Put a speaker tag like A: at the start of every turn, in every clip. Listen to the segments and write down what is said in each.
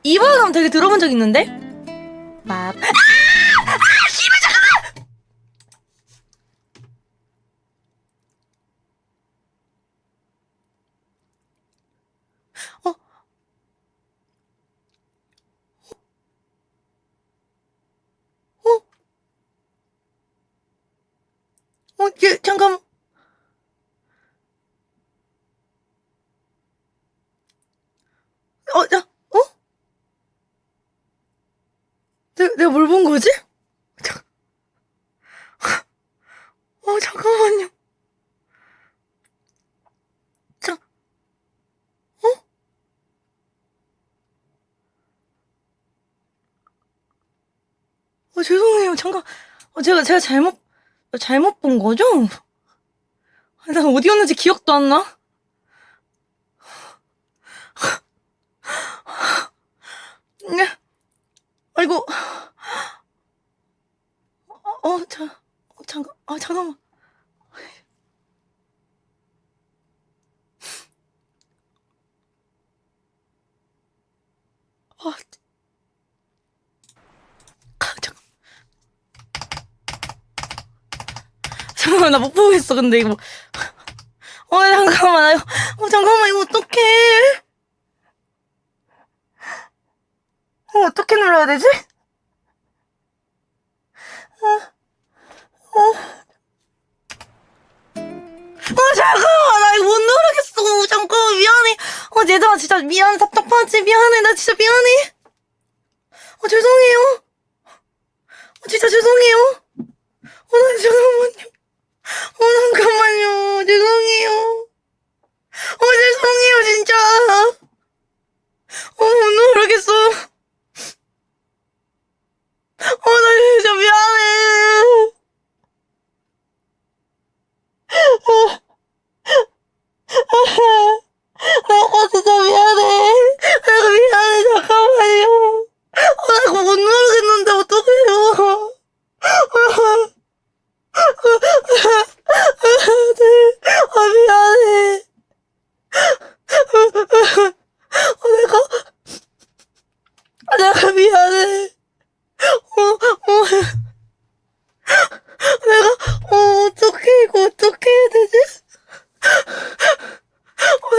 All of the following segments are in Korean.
A: 이발감 되게 들어본 적 있는데? 밥. 씨발 잠깐만! 어? 어? 잠깐. 어? 내가 뭘 본 거지? 잠깐만요. 죄송해요. 잠깐. 제가 잘못 본 거죠? 나 어디였는지 기억도 안 나? 네. 아이고. 잠깐만. 잠깐만, 나 못 보겠어, 근데 이거. 잠깐만, 잠깐만, 이거 어떡해. 어떻게 눌러야 되지? 잠깐만, 나 이거 못 누르겠어. 잠깐만, 미안해. 얘들아, 진짜 미안해. 답답하지? 미안해. 나 진짜 미안해. 죄송해요. 진짜 죄송해요. 잠깐만요. 잠깐만요. 죄송해요. 죄송해요, 진짜. 못 누르겠어. 나 진짜 미안해. 내가 진짜 미안해. 내가 미안해. 잠깐만요. 나 이거 못 누르겠는데 어떡해요. 미안해. 내가 미안해. 어떡해, 이거 어떻게 해야 되지?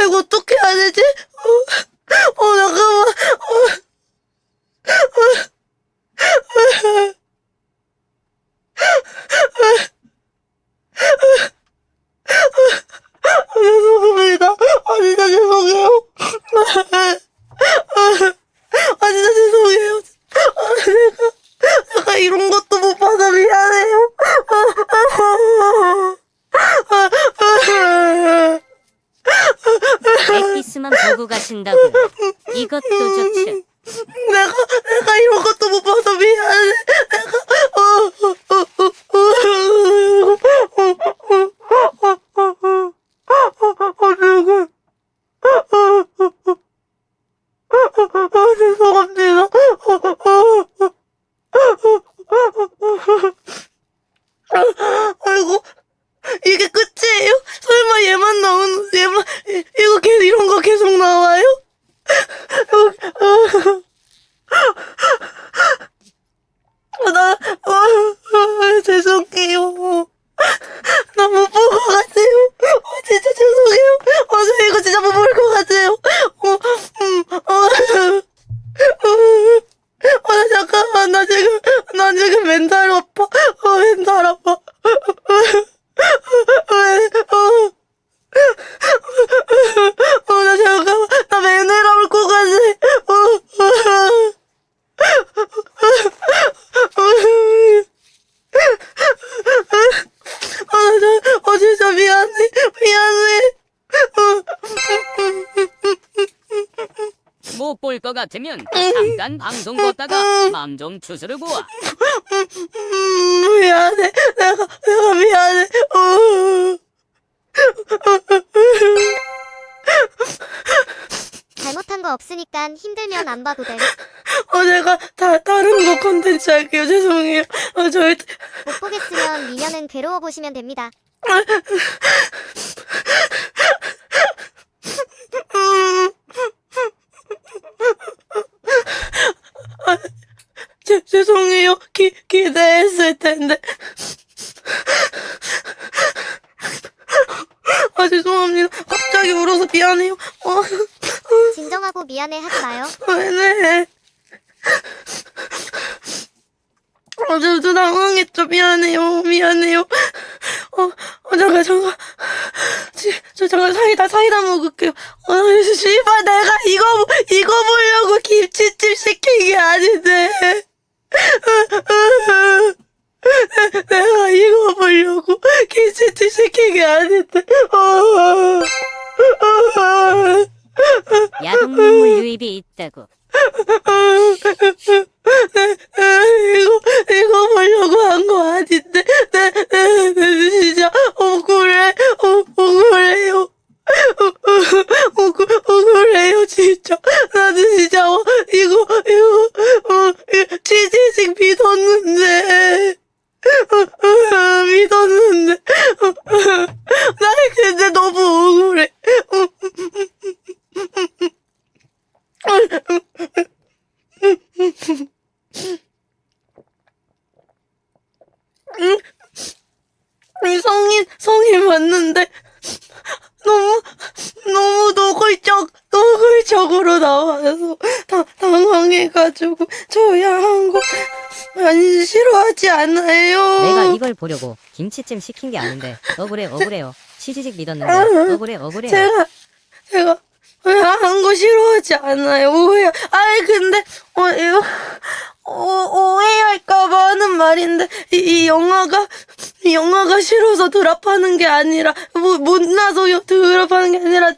A: 이거 어떻게 해야 되지? 잠깐만. 죄송합니다. 진짜 죄송해요. 진짜 죄송해요. 내가 이런 것도 못 봐서 미안해요.
B: 액기스만 보고 가신다고. 이것도 좋지.
A: 내가 이런 것도 못 봐서 미안해. 죄송합니다. 아이고, 이게 끝이에요? 설마 얘만 이런 거 계속 나와요? 죄송해요. 나 못 볼 것 같아요. 진짜 죄송해요. 저 이거 진짜 못 볼 것 같아요. 잠깐만, 나 지금 멘탈 아파. 멘탈 아파. 나 잠깐만, 나 맨날 나올 것 같아. 진짜 미안해.
B: 못 볼 것 같으면 잠깐 방송 껐다가 맘 좀 추스르고 와.
A: 미안해. 내가 미안해.
C: 잘못한 거 없으니까 힘들면 안 봐도 돼.
A: 내가 다른 거 콘텐츠 할게요. 죄송해요.
C: 못 보겠으면 미녀는 괴로워 보시면 됩니다.
A: 되는데. 아, 죄송합니다. 갑자기 울어서 미안해요.
C: 진정하고 미안해 하지 마요.
A: 네. 저 당황했죠. 미안해요. 잠깐 사이다 먹을게요. 씨발, 내가 이거 보려고 김치찜 시킨 게 아닌데. 내가 이거 보려고 김치찜 시킨 게 아닌데.
B: 야동 눈물 유입이 있다고.
A: 이거 보려고 한 거 아닌데. 진짜 억울해요. 억울해요, 진짜. 나는 진짜, 이거, 취지식 믿었는데. 나 근데 너무 억울해. 성인 맞는데 너무 노골적으로 나와서 당황해가지고 줘야 한 거 아니 싫어하지 않아요.
D: 내가 이걸 보려고 김치찜 시킨 게 아닌데 억울해요. 취지직 믿었는데 억울해요.
A: 제가 한 거 싫어하지 않아요. 근데 이거 오해할까봐 하는 말인데 이 영화가 싫어서 드랍하는 게 아니라 못나서 드랍하는 게 아니라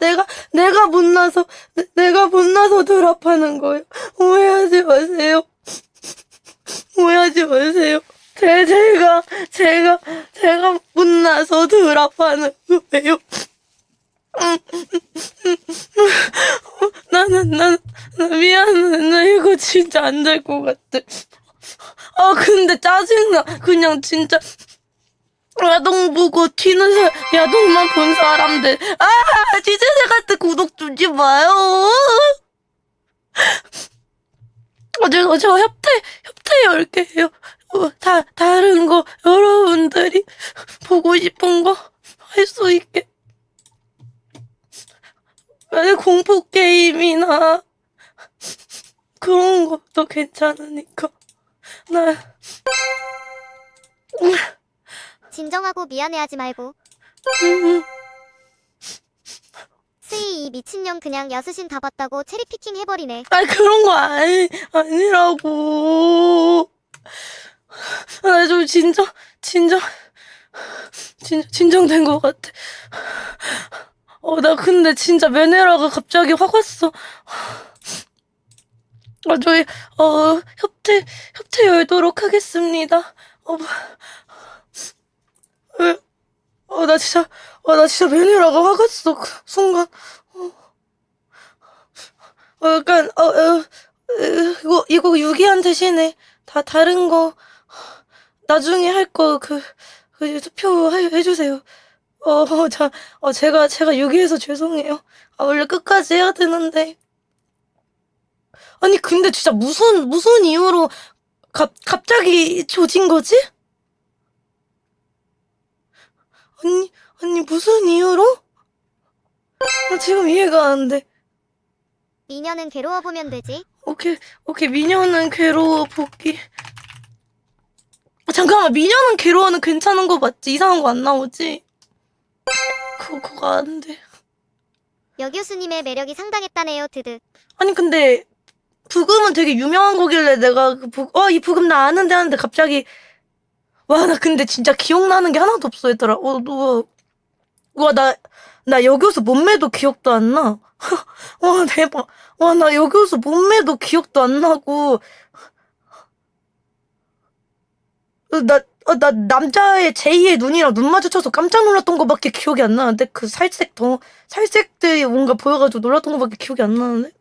A: 내가 못나서 드랍하는 거예요. 오해하지 마세요. 제가 못나서 드랍하는 거예요. 나는 미안해. 나 이거 진짜 안 될 것 같아. 근데 짜증나. 그냥 진짜 야동 보고 튀는 야동만 본 사람들. 지제세 같은 구독 주지 마요. 저 협퇴 10개예요. 다른 거 여러분들이 보고 싶은 거 할 수 있게. 공포 게임이나 그런 것도 괜찮으니까.
C: 진정하고 미안해 하지 말고. 스이 이 미친년 그냥 야수신 다 봤다고 체리피킹 해버리네.
A: 그런 거 아니라고. 나 좀 진정된 것 같아. 나 근데 진짜 메네라가 갑자기 확 왔어. 저희 협퇴 열도록 하겠습니다. 나 진짜 메네라가 확 왔어. 그 순간. 약간 이거 유기한 대신에 다른 거 나중에 할 거 투표 해주세요. 제가 유기해서 죄송해요. 원래 끝까지 해야 되는데. 아니, 근데 진짜 무슨 이유로 갑자기 조진 거지? 아니, 무슨 이유로? 나 지금 이해가 안 돼.
C: 미녀는 괴로워보면 되지.
A: 오케이, 미녀는 괴로워 보기. 잠깐만, 미녀는 괴로워는 괜찮은 거 맞지? 이상한 거 안 나오지? 그거 안 돼.
C: 여 교수님의 매력이 상당했다네요. 드드.
A: 아니, 근데 부금은 되게 유명한 거길래 내가 이 부금 나 아는데 하는데 갑자기 나 근데 진짜 기억나는 게 하나도 없어 얘들아. 나 여교수 몸매도 기억도 안 나. 대박. 나 여교수 몸매도 기억도 안 나고. 나 남자의 제2의 눈이랑 눈 마주쳐서 깜짝 놀랐던 거밖에 기억이 안 나는데 그 살색들이 뭔가 보여가지고 놀랐던 거밖에 기억이 안 나는데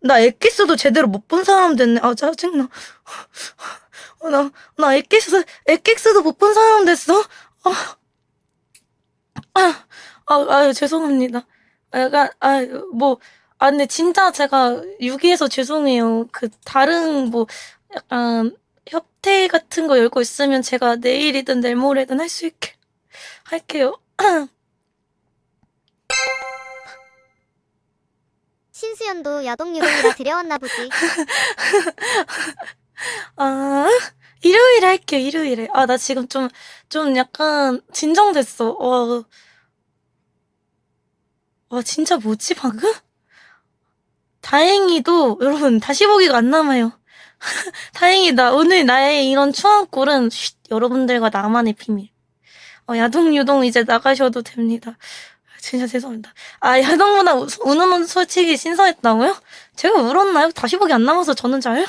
A: 나 엑기스도 제대로 못 본 사람 됐네. 짜증나. 나 엑기스도 못 본 사람 됐어. 죄송합니다. 약간 근데 진짜 제가 유기해서 죄송해요. 다른 약간 카페 같은 거 열고 있으면 제가 내일이든 내일 모레든 할 수 있게 할게요.
C: 신수연도 여동유동이라 들여왔나 보지.
A: 아, 일요일에 할게요, 일요일에. 아, 나 지금 좀 약간 진정됐어. 와, 진짜 뭐지, 방금? 다행히도, 여러분, 다시 보기가 안 남아요. 다행이다. 오늘 나의 이런 추한 꼴은, 여러분들과 나만의 비밀. 야동유동 이제 나가셔도 됩니다. 진짜 죄송합니다. 아, 야동보다 우는 옷 솔직히 신선했다고요? 제가 울었나요? 다시 보기 안 남아서 저는 잘요?